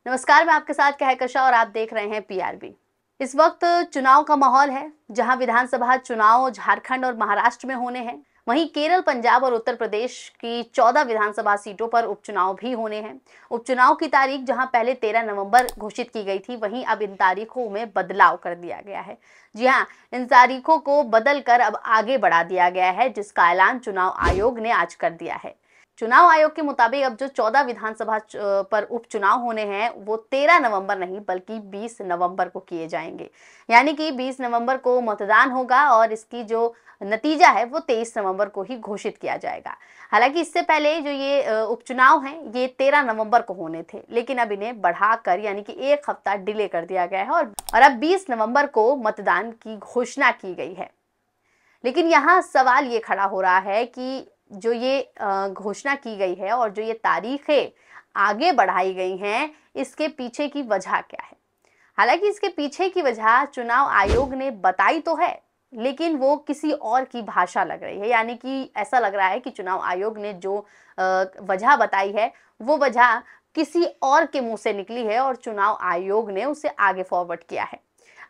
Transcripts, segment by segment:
नमस्कार, मैं आपके साथ कहकशा और आप देख रहे हैं पीआरबी। इस वक्त चुनाव का माहौल है, जहां विधानसभा चुनाव झारखंड और महाराष्ट्र में होने हैं। वहीं केरल, पंजाब और उत्तर प्रदेश की 14 विधानसभा सीटों पर उपचुनाव भी होने हैं। उपचुनाव की तारीख जहां पहले 13 नवंबर घोषित की गई थी, वहीं अब इन तारीखों में बदलाव कर दिया गया है। जी हां, इन तारीखों को बदलकर अब आगे बढ़ा दिया गया है, जिसका ऐलान चुनाव आयोग ने आज कर दिया है। चुनाव आयोग के मुताबिक अब जो 14 विधानसभा पर उपचुनाव होने हैं वो 13 नवंबर नहीं बल्कि 20 नवंबर को किए जाएंगे। यानी कि 20 नवंबर को मतदान होगा और इसकी जो नतीजा है वो 23 नवंबर को ही घोषित किया जाएगा। हालांकि इससे पहले जो ये उपचुनाव हैं ये 13 नवंबर को होने थे, लेकिन अब इन्हें बढ़ाकर यानी कि एक हफ्ता डिले कर दिया गया है और अब 20 नवंबर को मतदान की घोषणा की गई है। लेकिन यहाँ सवाल ये खड़ा हो रहा है कि जो ये घोषणा की गई है और जो ये तारीखें आगे बढ़ाई गई हैं, इसके पीछे की वजह क्या है। हालांकि इसके पीछे की वजह चुनाव आयोग ने बताई तो है, लेकिन वो किसी और की भाषा लग रही है। यानी कि ऐसा लग रहा है कि चुनाव आयोग ने जो वजह बताई है वो वजह किसी और के मुंह से निकली है और चुनाव आयोग ने उसे आगे फॉरवर्ड किया है।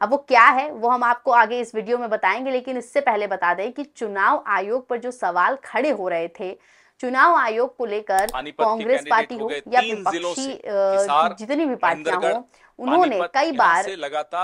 अब वो क्या है वो हम आपको आगे इस वीडियो में बताएंगे, लेकिन इससे पहले बता दें कि चुनाव आयोग पर जो सवाल खड़े हो रहे थे, चुनाव आयोग को लेकर कांग्रेस पार्टी हो या विपक्षी जितनी भी पार्टियां हो, उन्होंने कई बार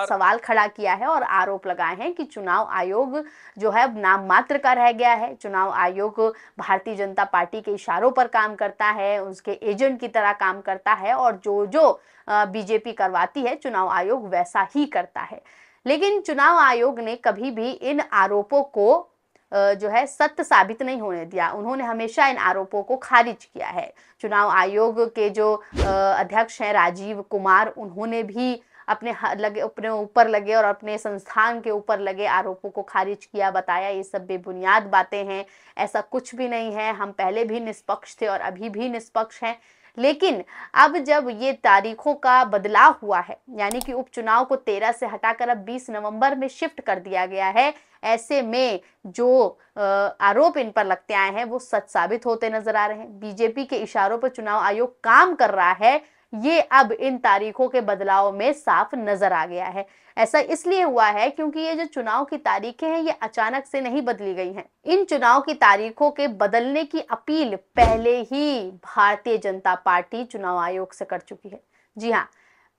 सवाल खड़ा किया है और आरोप लगाए हैं कि चुनाव आयोग जो है नाम मात्र का रह गया है। चुनाव आयोग भारतीय जनता पार्टी के इशारों पर काम करता है, उसके एजेंट की तरह काम करता है और जो बीजेपी करवाती है चुनाव आयोग वैसा ही करता है। लेकिन चुनाव आयोग ने कभी भी इन आरोपों को जो है सत्य साबित नहीं होने दिया। उन्होंने हमेशा इन आरोपों को खारिज किया है। चुनाव आयोग के जो अध्यक्ष हैं राजीव कुमार, उन्होंने भी अपने ऊपर लगे और अपने संस्थान के ऊपर लगे आरोपों को खारिज किया, बताया ये सब बेबुनियाद बातें हैं, ऐसा कुछ भी नहीं है, हम पहले भी निष्पक्ष थे और अभी भी निष्पक्ष हैं। लेकिन अब जब ये तारीखों का बदलाव हुआ है, यानी कि उपचुनाव को 13 से हटाकर अब 20 नवंबर में शिफ्ट कर दिया गया है, ऐसे में जो आरोप इन पर लगते आए हैं वो सच साबित होते नजर आ रहे हैं। बीजेपी के इशारों पर चुनाव आयोग काम कर रहा है, ये अब इन तारीखों के बदलाव में साफ नजर आ गया है। ऐसा इसलिए हुआ है क्योंकि ये जो चुनाव की तारीखें हैं ये अचानक से नहीं बदली गई हैं। इन चुनाव की तारीखों के बदलने की अपील पहले ही भारतीय जनता पार्टी चुनाव आयोग से कर चुकी है। जी हाँ,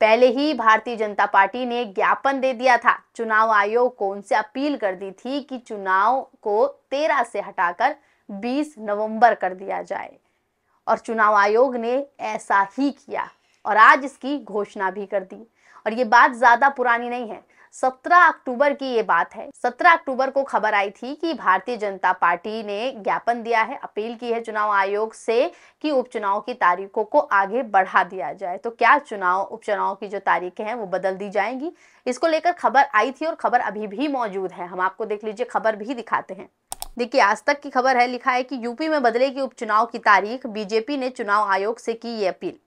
पहले ही भारतीय जनता पार्टी ने ज्ञापन दे दिया था चुनाव आयोग को, उनसे अपील कर दी थी कि चुनाव को 13 से हटाकर 20 नवंबर कर दिया जाए और चुनाव आयोग ने ऐसा ही किया और आज इसकी घोषणा भी कर दी। और ये बात ज्यादा पुरानी नहीं है, 17 अक्टूबर की ये बात है। 17 अक्टूबर को खबर आई थी कि भारतीय जनता पार्टी ने ज्ञापन दिया है, अपील की है चुनाव आयोग से कि उपचुनाव की तारीखों को आगे बढ़ा दिया जाए। तो क्या उपचुनाव की जो तारीखें हैं वो बदल दी जाएंगी, इसको लेकर खबर आई थी और खबर अभी भी मौजूद है। हम आपको देख लीजिए खबर भी दिखाते हैं। देखिए, आज तक की खबर है, लिखा है कि यूपी में बदलेगी उपचुनाव की तारीख, बीजेपी ने चुनाव आयोग से की ये अपील।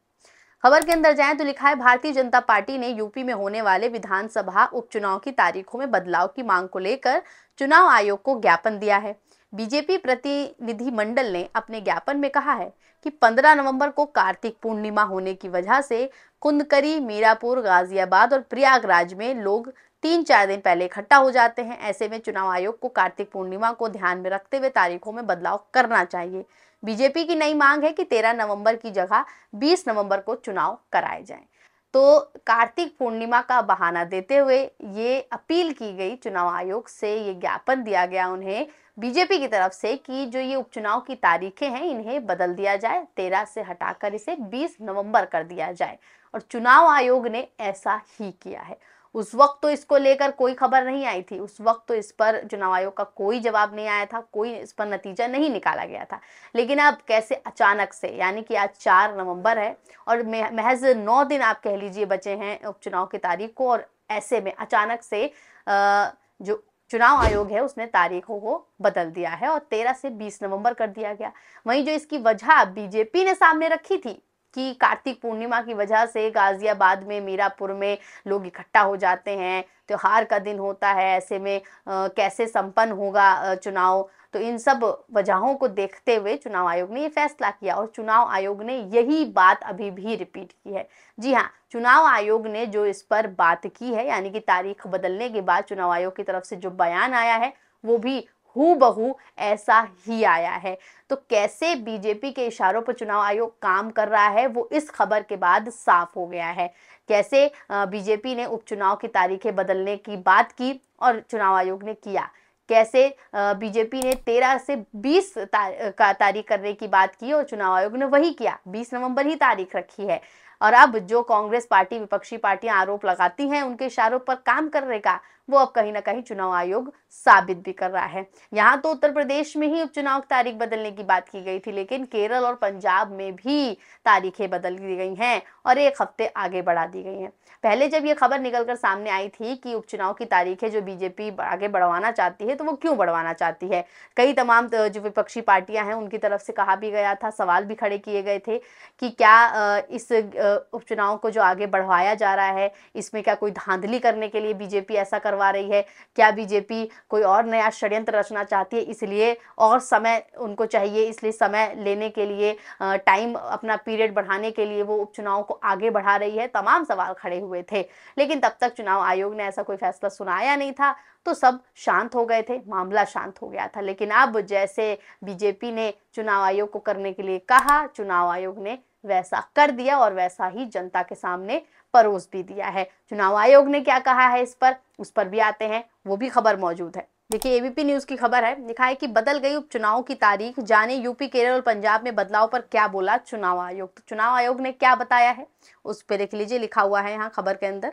खबर के अंदर जाएं तो लिखा है भारतीय जनता पार्टी ने यूपी में होने वाले विधानसभा उपचुनाव की तारीखों में बदलाव की मांग को लेकर चुनाव आयोग को ज्ञापन दिया है। बीजेपी प्रतिनिधिमंडल ने अपने ज्ञापन में कहा है कि 15 नवंबर को कार्तिक पूर्णिमा होने की वजह से कुंदकरी, मीरापुर, गाजियाबाद और प्रयागराज में लोग 3-4 दिन पहले इकट्ठा हो जाते हैं। ऐसे में चुनाव आयोग को कार्तिक पूर्णिमा को ध्यान में रखते हुए तारीखों में बदलाव करना चाहिए। बीजेपी की नई मांग है कि 13 नवंबर की जगह 20 नवंबर को चुनाव कराए जाएं। तो कार्तिक पूर्णिमा का बहाना देते हुए ये अपील की गई चुनाव आयोग से, ये ज्ञापन दिया गया उन्हें बीजेपी की तरफ से कि जो ये उपचुनाव की तारीखें हैं इन्हें बदल दिया जाए, 13 से हटाकर इसे 20 नवंबर कर दिया जाए। और चुनाव आयोग ने ऐसा ही किया है। उस वक्त तो इसको लेकर कोई खबर नहीं आई थी, उस वक्त तो इस पर चुनाव आयोग का कोई जवाब नहीं आया था, कोई इस पर नतीजा नहीं निकाला गया था। लेकिन अब कैसे अचानक से, यानी कि आज 4 नवंबर है और महज 9 दिन आप कह लीजिए बचे हैं उपचुनाव की तारीख को, और ऐसे में अचानक से जो चुनाव आयोग है उसने तारीखों को बदल दिया है और 13 से 20 नवंबर कर दिया गया। वहीं जो इसकी वजह बीजेपी ने सामने रखी थी कि कार्तिक पूर्णिमा की वजह से गाजियाबाद में, मीरापुर में लोग इकट्ठा हो जाते हैं, त्योहार का दिन होता है, ऐसे में कैसे संपन्न होगा चुनाव, तो इन सब वजहों को देखते हुए चुनाव आयोग ने ये फैसला किया और चुनाव आयोग ने यही बात अभी भी रिपीट की है। जी हाँ, चुनाव आयोग ने जो इस पर बात की है, यानी कि तारीख बदलने के बाद चुनाव आयोग की तरफ से जो बयान आया है वो भी हूबहू ऐसा ही आया है। तो कैसे बीजेपी के इशारों पर चुनाव आयोग काम कर रहा है वो इस खबर के बाद साफ हो गया है। कैसे बीजेपी ने उपचुनाव की तारीखें बदलने की बात की और चुनाव आयोग ने किया, कैसे बीजेपी ने 13 से 20 का तारीख करने की बात की और चुनाव आयोग ने वही किया, 20 नवंबर ही तारीख रखी है। और अब जो कांग्रेस पार्टी, विपक्षी पार्टियां आरोप लगाती हैं उनके इशारों पर काम करने का, वो अब कहीं ना कहीं चुनाव आयोग साबित भी कर रहा है। यहाँ तो उत्तर प्रदेश में ही उपचुनाव की तारीख बदलने की बात की गई थी, लेकिन केरल और पंजाब में भी तारीखें बदल दी गई हैं और 1 हफ्ते आगे बढ़ा दी गई हैं। पहले जब ये खबर निकलकर सामने आई थी कि उपचुनाव की तारीखें जो बीजेपी आगे बढ़वाना चाहती है, तो वो क्यों बढ़वाना चाहती है, कई तमाम जो विपक्षी पार्टियां हैं उनकी तरफ से कहा भी गया था, सवाल भी खड़े किए गए थे कि क्या इस उपचुनाव को जो आगे बढ़वाया जा रहा है इसमें क्या कोई धांधली करने के लिए बीजेपी ऐसा करवा रही है, क्या बीजेपी कोई और नया षड्यंत्र रचना चाहती है, इसलिए और समय उनको चाहिए, इसलिए समय लेने के लिए, टाइम अपना पीरियड बढ़ाने के लिए वो उपचुनाव को आगे बढ़ा रही है। तमाम सवाल खड़े हुए थे, लेकिन तब तक चुनाव आयोग ने ऐसा कोई फैसला सुनाया नहीं था, तो सब शांत हो गए थे, मामला शांत हो गया था। लेकिन अब जैसे बीजेपी ने चुनाव आयोग को करने के लिए कहा, चुनाव आयोग ने वैसा कर दिया और वैसा ही जनता के सामने परोस भी दिया है। चुनाव आयोग ने क्या कहा है इस पर, उस पर भी आते हैं, वो भी खबर मौजूद है। देखिए, एबीपी न्यूज की खबर है, लिखा है कि बदल गई उपचुनाव की तारीख, जाने यूपी, केरल और पंजाब में बदलाव पर क्या बोला चुनाव आयोग। तो चुनाव आयोग ने क्या बताया है उस पर देख लीजिए, लिखा हुआ है यहाँ खबर के अंदर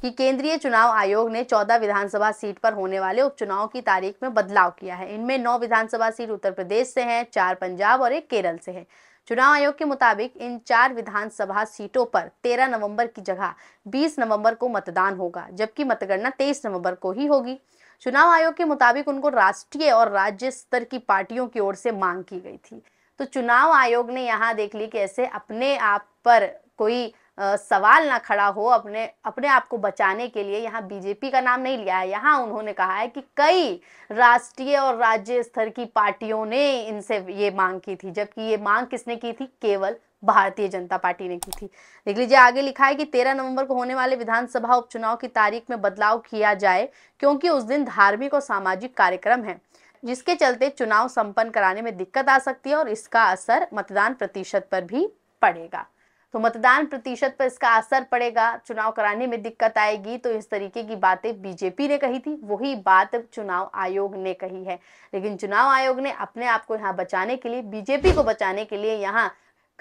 कि केंद्रीय चुनाव आयोग ने 14 विधानसभा सीट पर होने वाले उपचुनाव की तारीख में बदलाव किया है। इनमें 9 विधानसभा सीट उत्तर प्रदेश से हैं, 4 पंजाब और 1 केरल से है। चुनाव आयोग के मुताबिक इन 4 विधानसभा सीटों पर 13 नवंबर की जगह 20 नवंबर को मतदान होगा, जबकि मतगणना 23 नवंबर को ही होगी। चुनाव आयोग के मुताबिक उनको राष्ट्रीय और राज्य स्तर की पार्टियों की ओर से मांग की गई थी। तो चुनाव आयोग ने यहाँ देख ली कैसे अपने आप पर कोई सवाल ना खड़ा हो, अपने आप को बचाने के लिए यहाँ बीजेपी का नाम नहीं लिया है। यहाँ उन्होंने कहा है कि कई राष्ट्रीय और राज्य स्तर की पार्टियों ने इनसे ये मांग की थी, जबकि ये मांग किसने की थी, केवल भारतीय जनता पार्टी ने की थी। देख लीजिए आगे लिखा है कि 13 नवंबर को होने वाले विधानसभा उपचुनाव की तारीख में बदलाव किया जाए, क्योंकि उस दिन धार्मिक और सामाजिक कार्यक्रम है, जिसके चलते चुनाव संपन्न कराने में दिक्कत आ सकती है और इसका असर मतदान प्रतिशत पर भी पड़ेगा। तो मतदान प्रतिशत पर इसका असर पड़ेगा, चुनाव कराने में दिक्कत आएगी, तो इस तरीके की बातें बीजेपी ने कही थी, वही बात चुनाव आयोग ने कही है। लेकिन चुनाव आयोग ने अपने आप को यहाँ बचाने के लिए, बीजेपी को बचाने के लिए यहाँ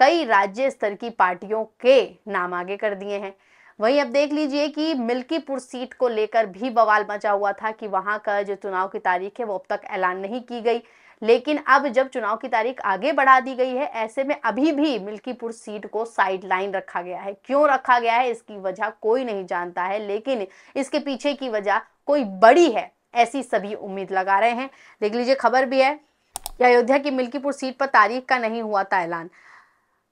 कई राज्य स्तर की पार्टियों के नाम आगे कर दिए हैं। वहीं अब देख लीजिए कि मिल्कीपुर सीट को लेकर भी बवाल मचा हुआ था कि वहां का जो चुनाव की तारीख है वो अब तक ऐलान नहीं की गई, लेकिन अब जब चुनाव की तारीख आगे बढ़ा दी गई है, ऐसे में अभी भी मिल्कीपुर सीट को साइडलाइन रखा गया है। क्यों रखा गया है इसकी वजह कोई नहीं जानता है, लेकिन इसके पीछे की वजह कोई बड़ी है, ऐसी सभी उम्मीद लगा रहे हैं। देख लीजिए खबर भी है कि अयोध्या की मिल्कीपुर सीट पर तारीख का नहीं हुआ था ऐलान।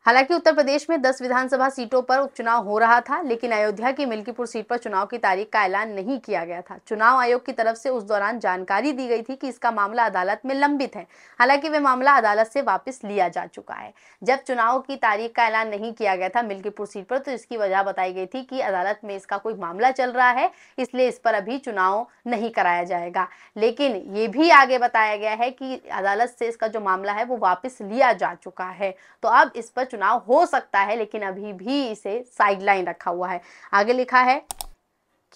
हालांकि उत्तर प्रदेश में 10 विधानसभा सीटों पर उपचुनाव हो रहा था, लेकिन अयोध्या की मिल्कीपुर सीट पर चुनाव की तारीख का ऐलान नहीं किया गया था। चुनाव आयोग की तरफ से उस दौरान जानकारी दी गई थी कि इसका मामला अदालत में लंबित है। हालांकि वह मामला अदालत से वापस लिया जा चुका है। जब चुनाव की तारीख का ऐलान नहीं किया गया था मिल्कीपुर सीट पर, तो इसकी वजह बताई गई थी कि अदालत में इसका कोई मामला चल रहा है, इसलिए इस पर अभी चुनाव नहीं कराया जाएगा। लेकिन ये भी आगे बताया गया है कि अदालत से इसका जो मामला है वो वापस लिया जा चुका है, तो अब इस पर चुनाव हो सकता है, लेकिन अभी भी इसे साइडलाइन रखा हुआ है। आगे लिखा है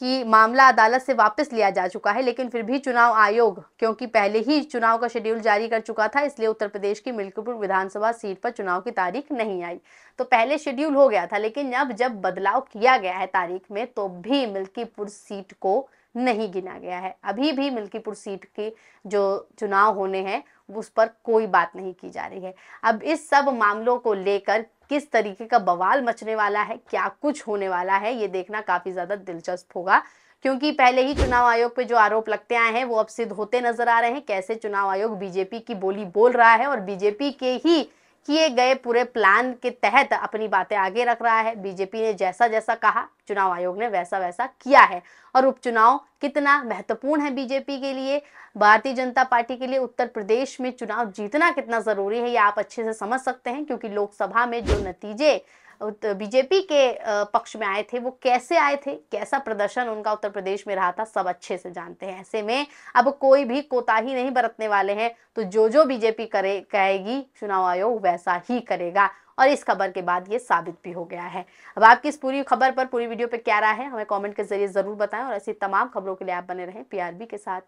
कि मामला अदालत से वापस लिया जा चुका है, लेकिन फिर भी चुनाव आयोग क्योंकि पहले ही चुनाव का शेड्यूल जारी कर चुका था, इसलिए उत्तर प्रदेश की मिल्कीपुर विधानसभा सीट पर चुनाव की तारीख नहीं आई। तो पहले शेड्यूल हो गया था, लेकिन अब जब बदलाव किया गया है तारीख में, तो भी मिल्कीपुर सीट को नहीं गिना गया है। अभी भी मिल्कीपुर सीट के जो चुनाव होने हैं उस पर कोई बात नहीं की जा रही है। अब इस सब मामलों को लेकर किस तरीके का बवाल मचने वाला है, क्या कुछ होने वाला है, ये देखना काफी ज्यादा दिलचस्प होगा, क्योंकि पहले ही चुनाव आयोग पे जो आरोप लगते आए हैं वो अब सिद्ध होते नजर आ रहे हैं। कैसे चुनाव आयोग बीजेपी की बोली बोल रहा है और बीजेपी के ही किए गए पूरे प्लान के तहत अपनी बातें आगे रख रहा है। बीजेपी ने जैसा जैसा कहा, चुनाव आयोग ने वैसा वैसा किया है। और उपचुनाव कितना महत्वपूर्ण है बीजेपी के लिए, भारतीय जनता पार्टी के लिए उत्तर प्रदेश में चुनाव जीतना कितना जरूरी है, ये आप अच्छे से समझ सकते हैं। क्योंकि लोकसभा में जो नतीजे बीजेपी के पक्ष में आए थे वो कैसे आए थे, कैसा प्रदर्शन उनका उत्तर प्रदेश में रहा था, सब अच्छे से जानते हैं। ऐसे में अब कोई भी कोताही नहीं बरतने वाले हैं। तो जो बीजेपी कहेगी चुनाव आयोग वैसा ही करेगा। और इस खबर के बाद ये साबित भी हो गया है। अब आपकी इस पूरी खबर पर, पूरी वीडियो पे क्या राय है, हमें कमेंट के जरिए जरूर बताएं। और ऐसी तमाम खबरों के लिए आप बने रहें PRB के साथ।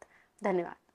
धन्यवाद।